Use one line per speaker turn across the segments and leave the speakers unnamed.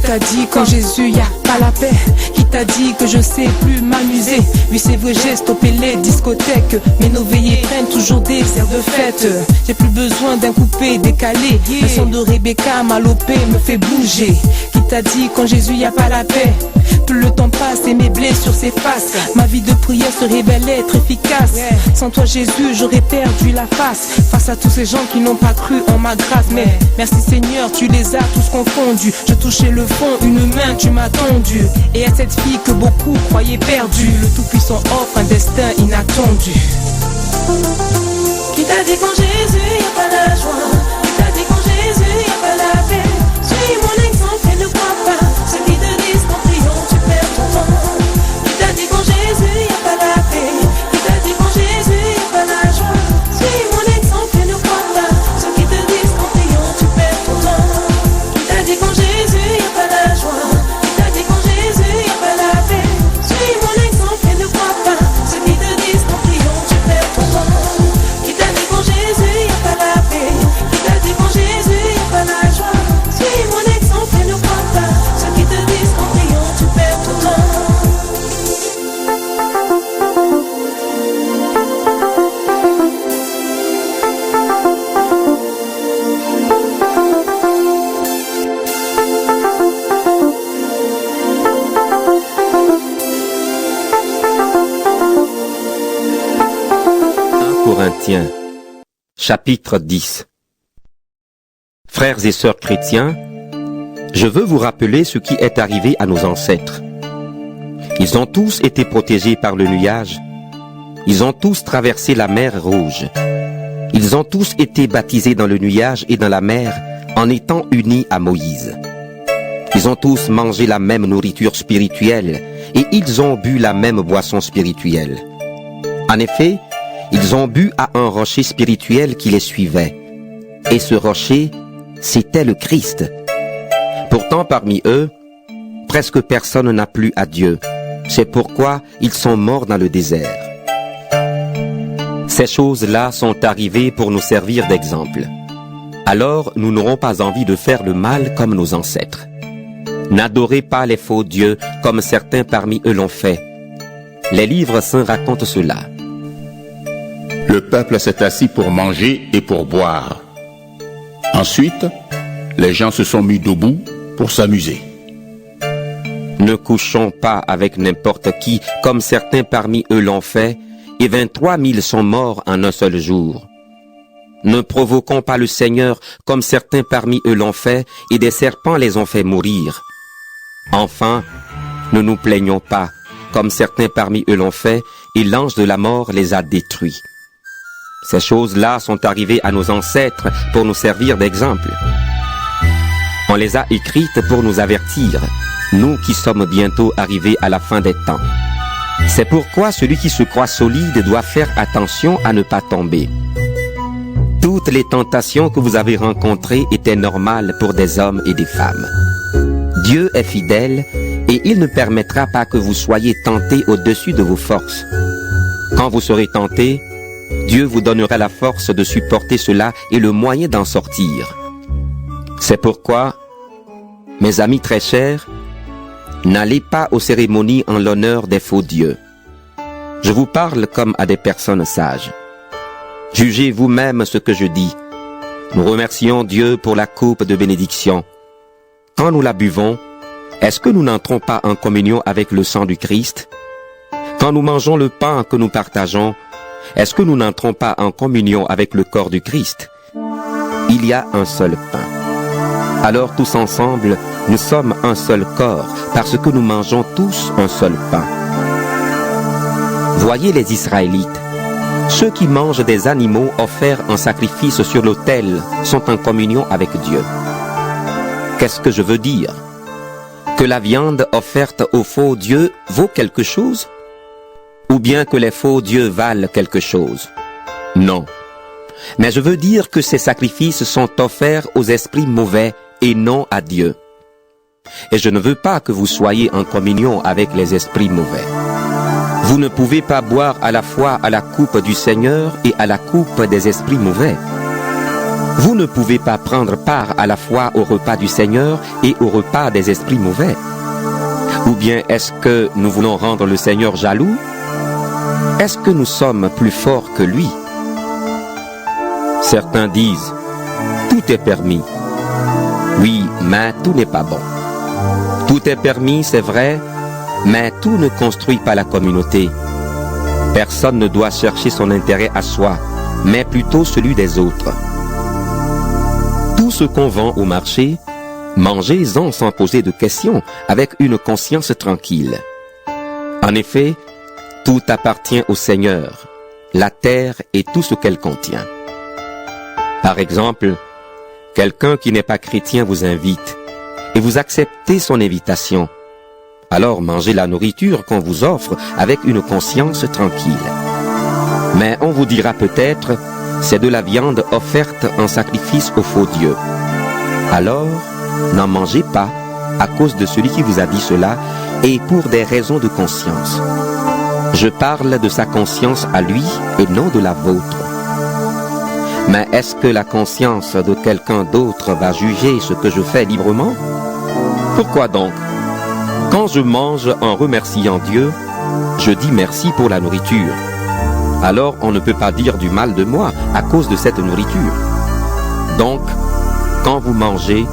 t'a dit quand Jésus y a pas la paix? Qui t'a dit que je sais plus m'amuser? Oui c'est vrai j'ai stoppé les discothèques, mais nos veillées prennent toujours des airs de fête. J'ai plus besoin d'un coupé décalé, le son de Rebecca Malopé me fait bouger. Qui t'a dit quand Jésus y a pas la paix? Plus le temps passe et mes blessures s'effacent, ma vie de prière se révèle être efficace. Sans toi Jésus j'aurais perdu la face à tous ces gens qui n'ont pas cru en ma grâce. Mais merci Seigneur, tu les as tous confondus. Je touchais le fond, une main tu m'as tendu. Et à cette fille que beaucoup croyaient perdue, le Tout-Puissant offre un destin inattendu.
Qui t'a dit quand Jésus y a pas la joie? Qui t'a dit quand Jésus y a pas la paix? Suis mon exemple et ne crois pas ceux qui te disent qu'en priant tu perds ton temps. Qui t'a dit quand Jésus y a pas la paix? Qui t'a dit quand Jésus y a pas la joie? Suis mon exemple et ne crois pas ceux qui te disent qu'en priant tu perds ton temps. Qui t'a dit quand Jésus y a pas la joie? Qui t'a dit quand Jésus y a pas la paix? Suis mon exemple et ne crois pas ceux qui te disent qu'en priant tu perds ton temps. Qui t'a dit quand Jésus y a pas la paix? Qui t'a dit quand Jésus y a pas la joie? Suis mon exemple et ne crois pas ceux qui te disent qu'en priant tu perds ton temps.
Corinthiens, chapitre 10. Frères et sœurs chrétiens, je veux vous rappeler ce qui est arrivé à nos ancêtres. Ils ont tous été protégés par le nuage. Ils ont tous traversé la mer Rouge. Ils ont tous été baptisés dans le nuage et dans la mer en étant unis à Moïse. Ils ont tous mangé la même nourriture spirituelle et ils ont bu la même boisson spirituelle. En effet, ils ont bu à un rocher spirituel qui les suivait. Et ce rocher, c'était le Christ. Pourtant, parmi eux, presque personne n'a plu à Dieu. C'est pourquoi ils sont morts dans le désert. Ces choses-là sont arrivées pour nous servir d'exemple. Alors, nous n'aurons pas envie de faire le mal comme nos ancêtres. N'adorez pas les faux dieux comme certains parmi eux l'ont fait. Les livres saints racontent cela.
Le peuple s'est assis pour manger et pour boire. Ensuite, les gens se sont mis debout pour s'amuser.
Ne couchons pas avec n'importe qui, comme certains parmi eux l'ont fait, et 23 000 sont morts en un seul jour. Ne provoquons pas le Seigneur, comme certains parmi eux l'ont fait, et des serpents les ont fait mourir. Enfin, ne nous plaignons pas, comme certains parmi eux l'ont fait, et l'ange de la mort les a détruits. Ces choses-là sont arrivées à nos ancêtres pour nous servir d'exemple. On les a écrites pour nous avertir, nous qui sommes bientôt arrivés à la fin des temps. C'est pourquoi celui qui se croit solide doit faire attention à ne pas tomber. Toutes les tentations que vous avez rencontrées étaient normales pour des hommes et des femmes. Dieu est fidèle et il ne permettra pas que vous soyez tentés au-dessus de vos forces. Quand vous serez tentés, Dieu vous donnera la force de supporter cela et le moyen d'en sortir. C'est pourquoi, mes amis très chers, n'allez pas aux cérémonies en l'honneur des faux dieux. Je vous parle comme à des personnes sages. Jugez vous-même ce que je dis. Nous remercions Dieu pour la coupe de bénédiction. Quand nous la buvons, est-ce que nous n'entrons pas en communion avec le sang du Christ? Quand nous mangeons le pain que nous partageons, est-ce que nous n'entrons pas en communion avec le corps du Christ? Il y a un seul pain. Alors tous ensemble, nous sommes un seul corps, parce que nous mangeons tous un seul pain. Voyez les Israélites. Ceux qui mangent des animaux offerts en sacrifice sur l'autel sont en communion avec Dieu. Qu'est-ce que je veux dire? Que la viande offerte aux faux dieux vaut quelque chose? Ou bien que les faux dieux valent quelque chose? Non. Mais je veux dire que ces sacrifices sont offerts aux esprits mauvais et non à Dieu. Et je ne veux pas que vous soyez en communion avec les esprits mauvais. Vous ne pouvez pas boire à la fois à la coupe du Seigneur et à la coupe des esprits mauvais. Vous ne pouvez pas prendre part à la fois au repas du Seigneur et au repas des esprits mauvais. Ou bien est-ce que nous voulons rendre le Seigneur jaloux? Est-ce que nous sommes plus forts que lui? Certains disent, tout est permis. Oui, mais tout n'est pas bon. Tout est permis, c'est vrai, mais tout ne construit pas la communauté. Personne ne doit chercher son intérêt à soi, mais plutôt celui des autres. Tout ce qu'on vend au marché, mangez-en sans poser de questions, avec une conscience tranquille. En effet, tout appartient au Seigneur, la terre et tout ce qu'elle contient. Par exemple, quelqu'un qui n'est pas chrétien vous invite et vous acceptez son invitation. Alors mangez la nourriture qu'on vous offre avec une conscience tranquille. Mais on vous dira peut-être, c'est de la viande offerte en sacrifice au faux Dieu. Alors, n'en mangez pas à cause de celui qui vous a dit cela et pour des raisons de conscience. Je parle de sa conscience à lui et non de la vôtre. Mais est-ce que la conscience de quelqu'un d'autre va juger ce que je fais librement? Pourquoi donc? Quand je mange en remerciant Dieu, je dis merci pour la nourriture. Alors on ne peut pas dire du mal de moi à cause de cette nourriture. Donc, quand vous mangez,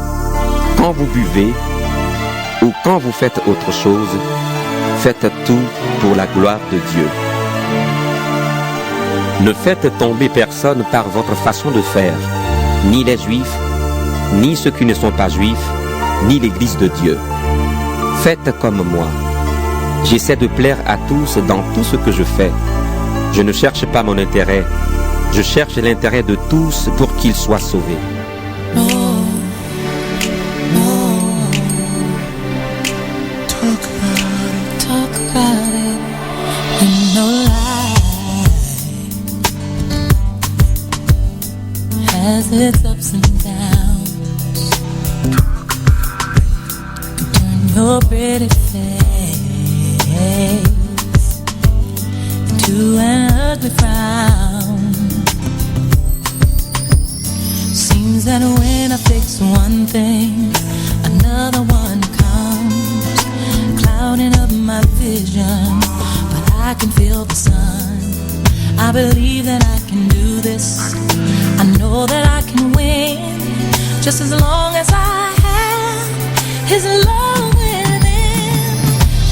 quand vous buvez, ou quand vous faites autre chose, faites tout pour la gloire de Dieu. Ne faites tomber personne par votre façon de faire, ni les Juifs, ni ceux qui ne sont pas Juifs, ni l'Église de Dieu. Faites comme moi. J'essaie de plaire à tous dans tout ce que je fais. Je ne cherche pas mon intérêt, je cherche l'intérêt de tous pour qu'ils soient sauvés.
Talk about it. You know life has its ups and downs. Turn your pretty face into an ugly frown. Seems that when I fix one thing, another one comes, clouding up my vision. But I can feel the sun. I believe that I can do this. I know that I can win, just as long as I have His love within.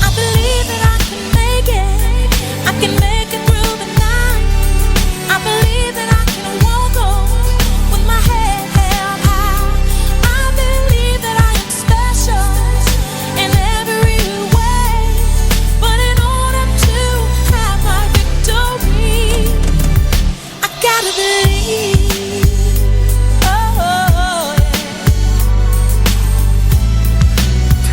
I believe that I can make it. I can make it through the night. I believe that I can walk on with my head held high. I believe that I am special in every way. But in order to have my victory, I gotta believe. Oh, yeah.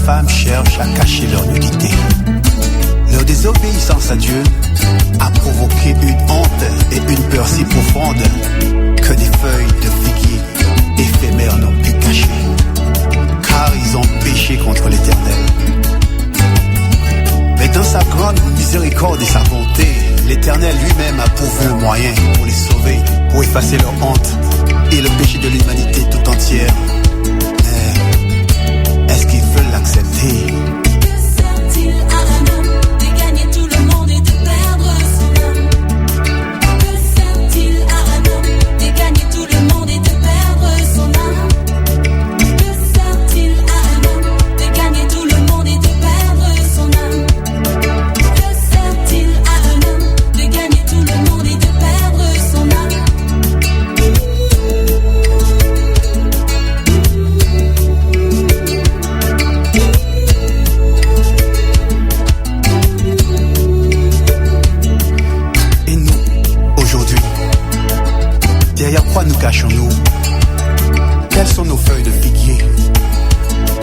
femmes cherchent à cacher leur nudité. Leur désobéissance à Dieu a provoqué une honte et une peur si profonde que des feuilles de figuier éphémères n'ont pu cacher, car ils ont péché contre l'Éternel. Mais dans sa grande miséricorde et sa bonté, l'Éternel lui-même a pourvu un moyen pour les sauver, pour effacer leur honte et le péché de l'humanité tout entière. Mais est-ce qu'ils veulent l'accepter?
Que sert-il à un homme de gagner tout le monde et de perdre son âme? Que sert-il à un homme de gagner tout le monde et de perdre son âme? Que sert-il à un homme de gagner tout le monde et de perdre son âme? Que sert-il à un homme de gagner tout le monde et de perdre son âme?
Et nous, aujourd'hui, derrière quoi nous cachons-nous? Quelles sont nos feuilles de figuier?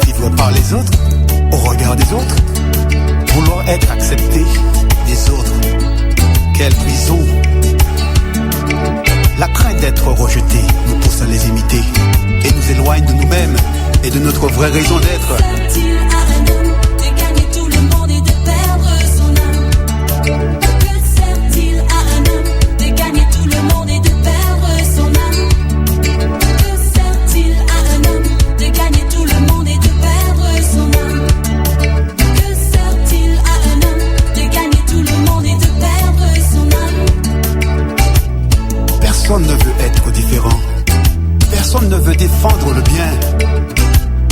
Vivre par les autres, au regard des autres? Vouloir être accepté des autres? Quelle prison! La crainte d'être rejeté nous pousse à les imiter et nous éloigne de nous-mêmes et de notre vraie raison d'être.
Sert-il à un homme de gagner tout le monde et de perdre son âme? Que sert-il à un homme de gagner tout le monde et de perdre son âme? Que sert-il à un homme de gagner tout le monde et de perdre son âme? Que sert-il à un homme de gagner tout le monde et de perdre son âme?
Personne ne veut être différent. Personne ne veut défendre le bien.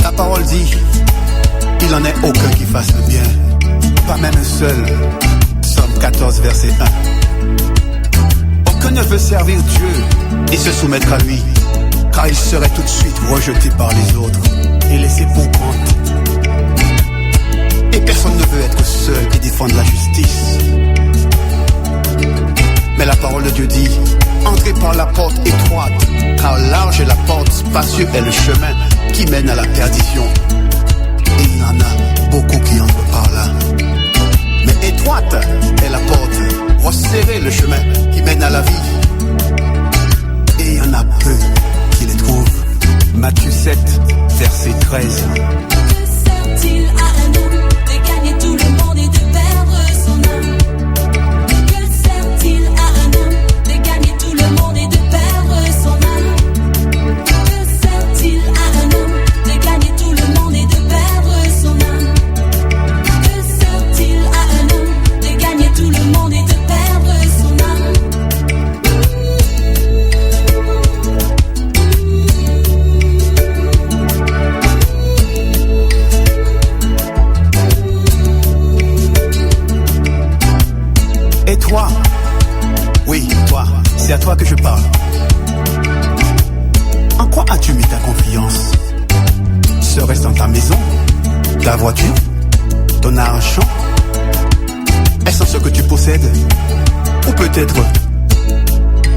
La parole dit, il n'en est aucun qui fasse le bien. Pas même un seul. Somme 14, verset 1. Aucun ne veut servir Dieu et se soumettre à lui, car il serait tout de suite rejeté par les autres et laissé pour compte. Et personne ne veut être seul et défendre la justice. Mais la parole de Dieu dit, entrez par la porte étroite, car large est la porte, spacieux est le chemin qui mène à la perdition. Et il y en a beaucoup qui entrent par là. Mais étroite est la porte, resserré le chemin qui mène à la vie. Et il y en a peu qui les trouvent. Matthieu 7, verset 13.
Que sert-il à un homme de gagner tout le monde et de perdre son âme? Que sert-il à un homme de gagner tout le monde et de perdre son âme? Que sert-il à un homme de gagner tout le monde et de perdre son âme? Que sert-il à un homme de gagner tout le monde et de perdre son âme?
Et toi, oui, toi, c'est à toi que je parle. En quoi as-tu mis ta confiance? Serait-ce dans ta maison, ta voiture, ton argent? Est-ce en ce que tu possèdes? Ou peut-être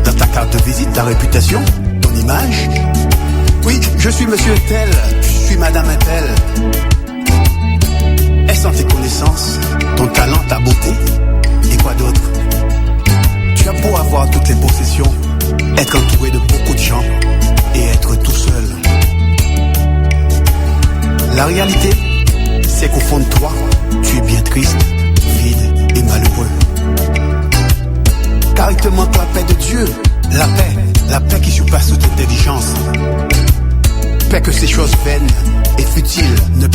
dans ta carte de visite, ta réputation, ton image? Oui, je suis monsieur tel, je suis madame tel. Est-ce en tes connaissances, ton talent, ta beauté? Et quoi d'autre? Tu as beau avoir toutes les possessions, être entouré de beaucoup de gens et être tout seul. La réalité, c'est qu'au fond de toi, tu es bien triste, vide et malheureux. Car il te manque la paix de Dieu, la paix qui surpasse toute intelligence. Paix que ces choses vaines et futiles ne